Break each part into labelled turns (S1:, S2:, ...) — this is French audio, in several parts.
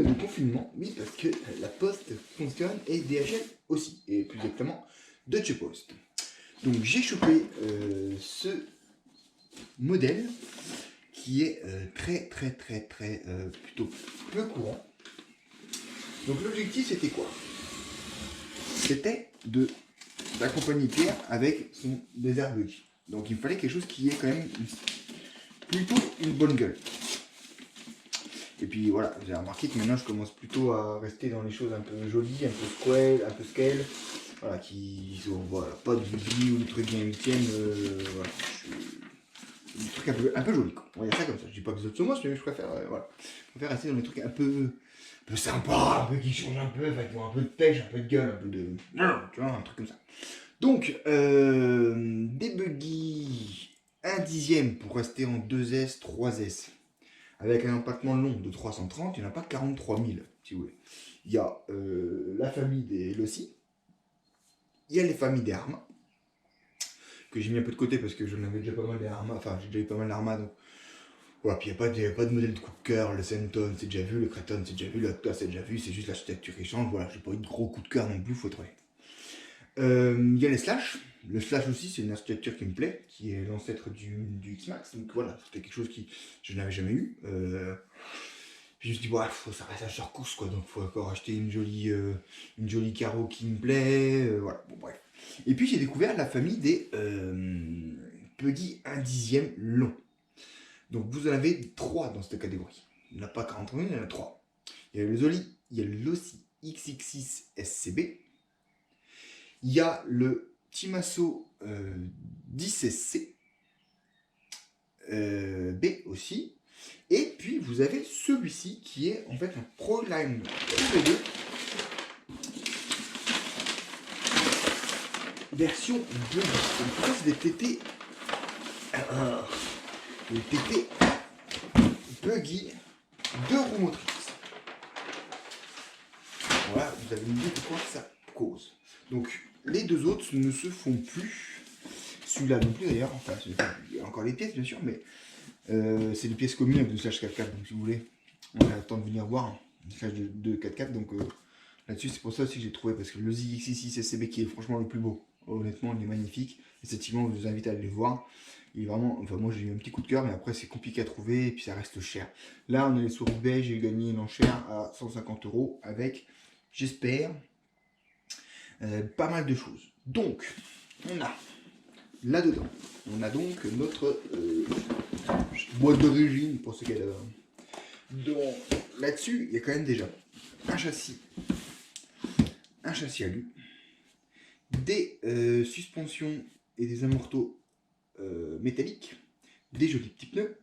S1: le confinement, oui, parce que la Poste fonctionne et DHL aussi, et plus exactement Deutsche Post. Donc j'ai chopé ce modèle qui est très plutôt peu courant. Donc l'objectif c'était quoi? C'était d'accompagner Pierre avec son désert buggy. Donc il me fallait quelque chose qui ait quand même plutôt une bonne gueule. Et puis voilà, j'ai remarqué que maintenant je commence plutôt à rester dans les choses un peu jolies, un peu scale, voilà, qui sont voilà, pas de buggy ou de trucs bien tiennent, voilà, des trucs un peu jolis, quoi. On va dire ça comme ça. Je dis pas que les autres sont moches, mais je préfère, voilà, je préfère rester dans les trucs un peu sympa, un peu qui changent un peu, enfin, qui ont un peu de pêche, un peu de gueule, un peu de, tu vois, un truc comme ça. Donc, des buggy 1/10 pour rester en 2S, 3S. Avec un empattement long de 330, il n'y en a pas 43 000, si vous voulez. Il y a la famille des Lossi, il y a les familles des Arma, que j'ai mis un peu de côté parce que j'en avais déjà pas mal des Arma, enfin j'ai déjà eu pas mal d'Arma, donc voilà, puis il n'y a pas de modèle de coup de cœur, le Senton c'est déjà vu, le Creton c'est déjà vu, le Actua c'est déjà vu, c'est juste l'architecture qui change, voilà, j'ai pas eu de gros coup de cœur non plus, faut être honnête. Il y a les Slash. Le Slash aussi, c'est une architecture qui me plaît, qui est l'ancêtre du X-Max. Donc voilà, c'était quelque chose qui je n'avais jamais eu. Puis je me suis dit, ouais, ça reste à leur course, quoi. Donc il faut encore acheter une jolie carreau qui me plaît. Voilà, bon, bref. Et puis j'ai découvert la famille des Puggy 1/10 long. Donc vous en avez 3 dans cette catégorie. Il n'y en a pas 43 000, il y en a 3. Il y a le Lossi XX6 SCB. Il y a le Timasso 10SC B aussi. Et puis vous avez celui-ci qui est en fait un Proline LV2 version buggy. Donc ça c'est des TT buggy 2 roues motrices. Voilà, vous avez une idée de quoi ça cause. Donc les deux autres ne se font plus. Celui-là non plus d'ailleurs, enfin il y a encore les pièces bien sûr, mais c'est des pièces communes avec le Slash 4x4, donc si vous voulez, on a le temps de venir voir le Slash de 4x4, donc là-dessus c'est pour ça aussi que j'ai trouvé, parce que le ZX6 SCB qui est franchement le plus beau, honnêtement il est magnifique, effectivement je vous invite à aller le voir, il est vraiment, enfin moi j'ai eu un petit coup de cœur, mais après c'est compliqué à trouver et puis ça reste cher. Là on est sur eBay, j'ai gagné une enchère à 150 € avec, j'espère, pas mal de choses. Donc, on a là-dedans, on a donc notre boîte d'origine pour ce qu'elle a. Donc là-dessus, il y a quand même déjà un châssis alu, des suspensions et des amortos métalliques, des jolis petits pneus,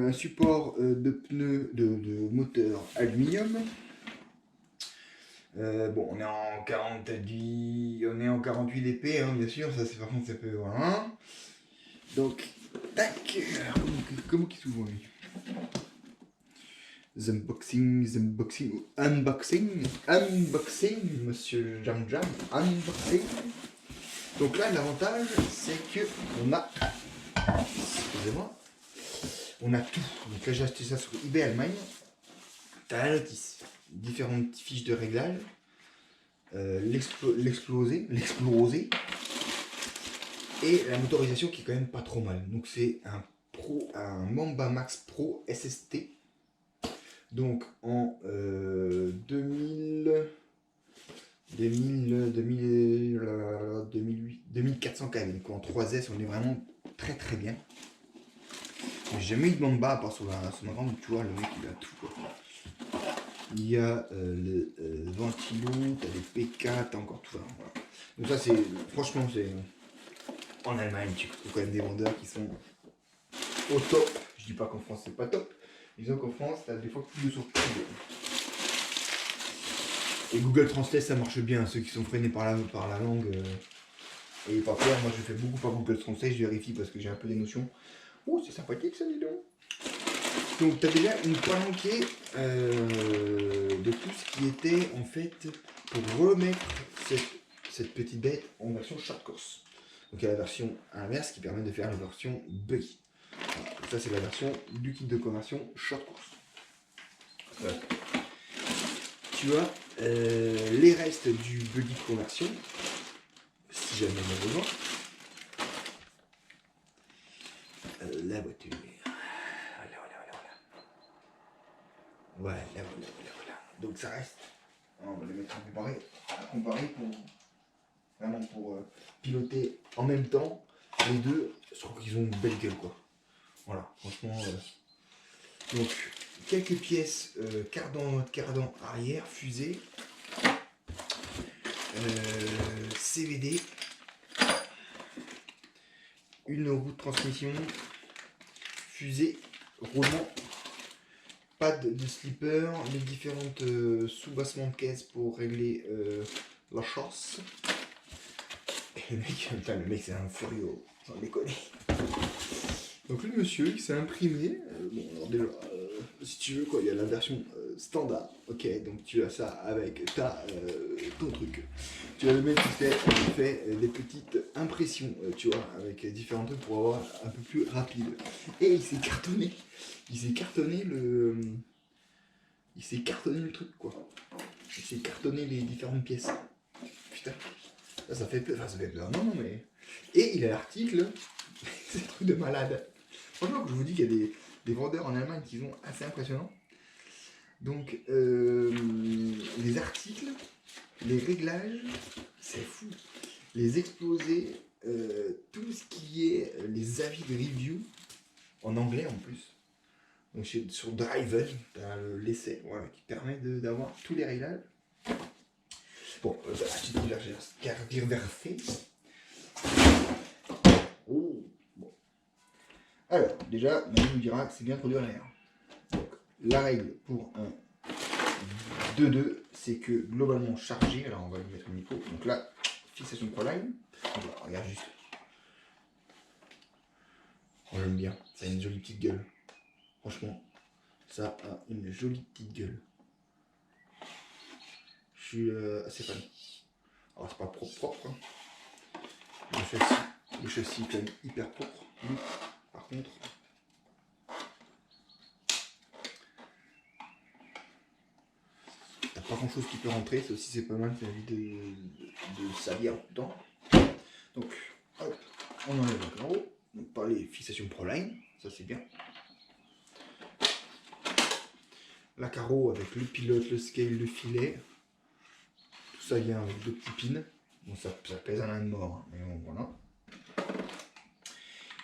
S1: un support de pneus de moteur aluminium. Bon, on est en 48 dp, hein, bien sûr, ça c'est par contre ça peut. Voilà. Donc, tac, comment qu'il s'ouvre lui? Unboxing, monsieur Jam Jam, unboxing. Donc là, l'avantage, c'est que on a, excusez-moi, on a tout. Donc là, j'ai acheté ça sur eBay Allemagne. T'as la notice, différentes fiches de réglage, l'explosé, et la motorisation qui est quand même pas trop mal. Donc c'est un Mamba Max Pro SST. Donc en 2400 km. Donc en 3S, on est vraiment très bien. J'ai jamais eu de Mamba à part sur ma grande, tu vois, le mec il a tout quoi. Il y a le ventilo, t'as des PK, t'as encore tout ça. Voilà. Donc ça c'est, franchement c'est, en Allemagne tu trouves quand même des vendeurs qui sont au top. Je dis pas qu'en France c'est pas top, disons qu'en France t'as des fois plus de surprises. Et Google Translate ça marche bien, ceux qui sont freinés par la langue et pas peur. Moi je fais beaucoup par Google Translate, je vérifie parce que j'ai un peu des notions. Oh c'est sympathique ça dis donc. Donc tu as déjà une palanquée de tout ce qui était en fait pour remettre cette petite bête en version short course. Donc il y a la version inverse qui permet de faire la version buggy. Voilà, ça c'est la version du kit de conversion short course. Tu as les restes du buggy de conversion, si jamais on a besoin. La voiture. Voilà. Donc ça reste. On va les mettre à comparer pour vraiment pour piloter en même temps les deux. Je trouve qu'ils ont une belle gueule quoi. Voilà, franchement. Donc quelques pièces cardan arrière, fusée, CVD, une roue de transmission, fusée, roulement, pad de slipper, les différentes sous-bassements de caisse pour régler la chasse. Et le mec c'est un furieux, sans déconner. Donc le monsieur il s'est imprimé, bon alors déjà si tu veux quoi, il y a la version standard, ok, donc tu as ça avec ton truc. Tu as le mec qui fait des petites impressions, tu vois, avec différents trucs pour avoir un peu plus rapide. Et il s'est cartonné le truc quoi. Il s'est cartonné les différentes pièces. Putain, ça fait peur, non mais. Et il a l'article, c'est un truc de malade. Franchement, je vous dis qu'il y a des vendeurs en Allemagne qui sont assez impressionnants. Donc, les articles, les réglages, c'est fou. Les exposés, tout ce qui est les avis de review, en anglais en plus. Donc, sur Driven, tu as l'essai voilà, qui permet d'avoir tous les réglages. Bon, la petite cardioversée. Oh. Alors, déjà, Manu nous dira que c'est bien produit en l'air. Donc, la règle pour un 2-2, c'est que globalement chargé, alors on va lui mettre le micro, donc là, fixation Proline, regarde juste. Moi j'aime bien, ça a une jolie petite gueule. Franchement, ça a une jolie petite gueule. Je suis assez fan. Alors c'est pas propre, hein. Le châssis est quand même hyper propre. Par contre, t'as pas grand chose qui peut rentrer, ça aussi c'est pas mal, ça évite de salir tout le temps. Donc, hop, on enlève le carreau, donc par les fixations Proline, ça c'est bien. La carreau avec le pilote, le scale, le filet, tout ça vient avec deux petits pins. Bon, ça pèse un âne mort, hein, mais bon, voilà.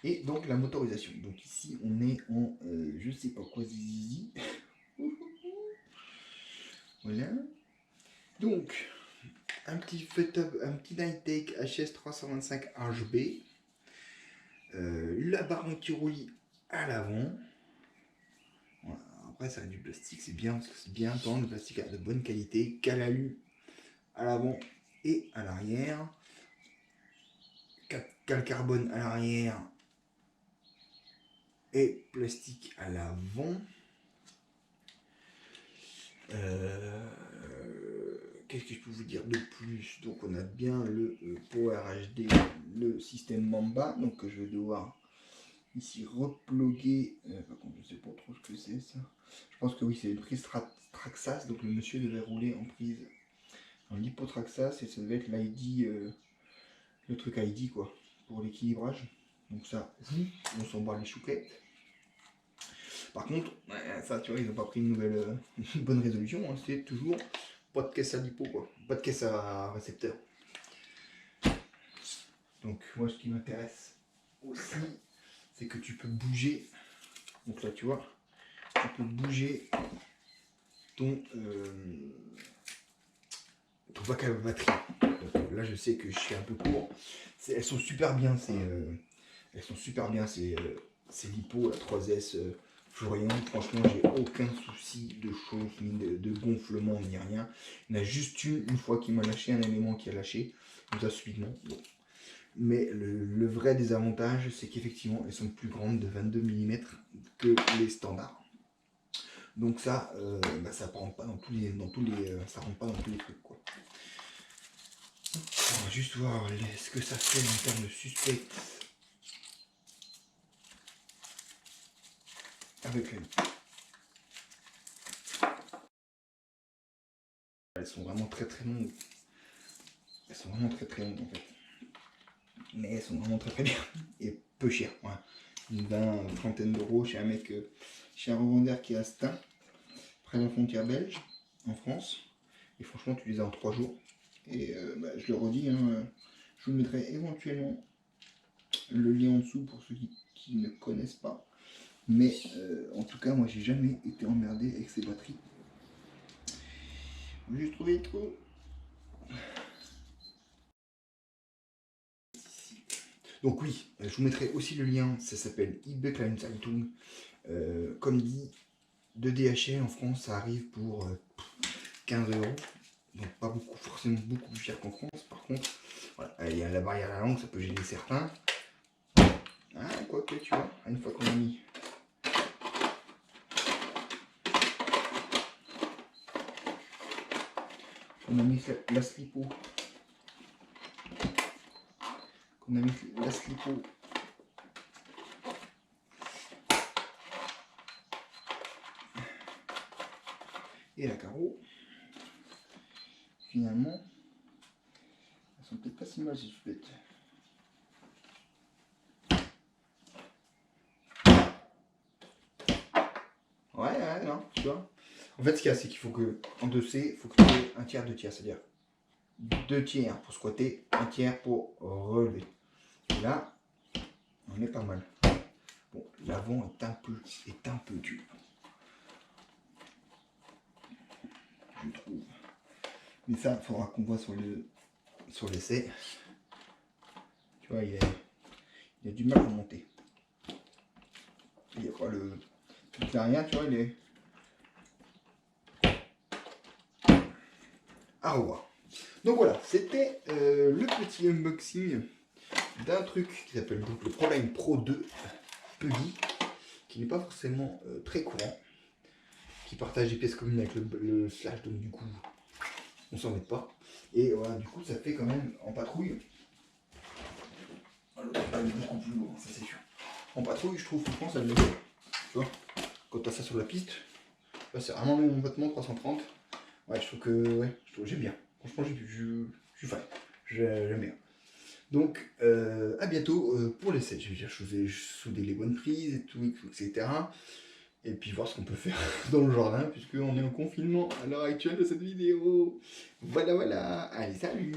S1: Et donc la motorisation. Donc ici on est en je sais pas quoi zizi. Voilà. Donc un petit Nitec HS 325 HB. La barre anti-roulis à l'avant. Voilà. Après ça a du plastique, c'est bien parce que c'est bien tendre, le plastique a de bonne qualité. Calalu à l'avant et à l'arrière. Cal carbone à l'arrière. Et plastique à l'avant. Qu'est-ce que je peux vous dire de plus? Donc on a bien le Power HD, le système Mamba, donc je vais devoir ici reploguer. Par contre je sais pas trop ce que c'est ça. Je pense que oui c'est une prise Traxxas, donc le monsieur devait rouler en prise en lipotraxxas et ça devait être l'ID, le truc ID quoi, pour l'équilibrage. Donc ça, on s'en bat les chouquettes. Par contre, ça tu vois, ils n'ont pas pris une nouvelle une bonne résolution, hein, c'est toujours pas de caisse à lipo quoi, pas de caisse à récepteur. Donc moi ce qui m'intéresse aussi, c'est que tu peux bouger. Donc là tu vois, tu peux bouger ton vac à batterie. Donc là je sais que je suis un peu court. Elles sont super bien ces lipo, la 3S Florian. Franchement j'ai aucun souci de chauffe, ni de gonflement, ni rien. Il y en a juste une fois qu'il m'a lâché un élément qui a lâché, comme ça subitement. Bon. Mais le vrai désavantage, c'est qu'effectivement, elles sont plus grandes de 22 mm que les standards. Donc ça, ça rentre pas dans tous les, ça rentre pas dans tous les trucs quoi. On va juste voir ce que ça fait en termes de suspect. avec les... Elles sont vraiment très longues. Elles sont vraiment très longues en fait. Mais elles sont vraiment très bien. Et peu chères. Ouais. Une trentaine d'euros chez un mec, chez un revendeur qui est à Stein, près de la frontière belge, en France. Et franchement, tu les as en 3 jours. Et je le redis, hein, je vous mettrai éventuellement le lien en dessous pour ceux qui ne connaissent pas. Mais en tout cas, moi j'ai jamais été emmerdé avec ces batteries. J'ai juste trouvé trop. Donc oui, je vous mettrai aussi le lien, ça s'appelle eBay Kleinzeitung. Comme dit, de DHL en France, ça arrive pour 15 euros. Donc pas beaucoup, forcément beaucoup plus cher qu'en France. Par contre, voilà, il y a la barrière à la langue, ça peut gêner certains. Ah, quoique, tu vois, une fois qu'on a mis... On a mis la slipo. On a mis la slipo. Et la carreau. Finalement, elles sont peut-être pas si mal si je fais. Ouais, non, tu vois. En fait, ce qu'il y a, c'est qu'il faut que, en 2C, il faut que tu aies un tiers, 2 tiers. C'est-à-dire 2 tiers pour squatter, 1 tiers pour relever. Et là, on est pas mal. Bon, l'avant est un peu dur. Je trouve. Mais ça, il faudra qu'on voit sur l'essai. Tu vois, il y a du mal à monter. Il n'y a pas le... Il n'y a rien, tu vois, il est... À revoir. Donc voilà, c'était le petit unboxing d'un truc qui s'appelle donc le ProLine Pro 2 Puggy, qui n'est pas forcément très courant, qui partage des pièces communes avec le Slash, donc du coup, on s'en met pas. Et voilà, du coup, ça fait quand même en patrouille. Alors, ça va être beaucoup plus lourd, ça c'est sûr. En patrouille, je trouve, franchement, ça le fait. Tu vois, quand tu as ça sur la piste, c'est vraiment mon vêtement 330. Ouais, je trouve que, ouais, j'aime bien. Franchement, je suis fan. J'aime bien. Donc, à bientôt pour l'essai. Je vais souder les bonnes prises et tout, etc. Et puis voir ce qu'on peut faire dans le jardin, puisqu'on est en confinement à l'heure actuelle de cette vidéo. Voilà, voilà. Allez, salut!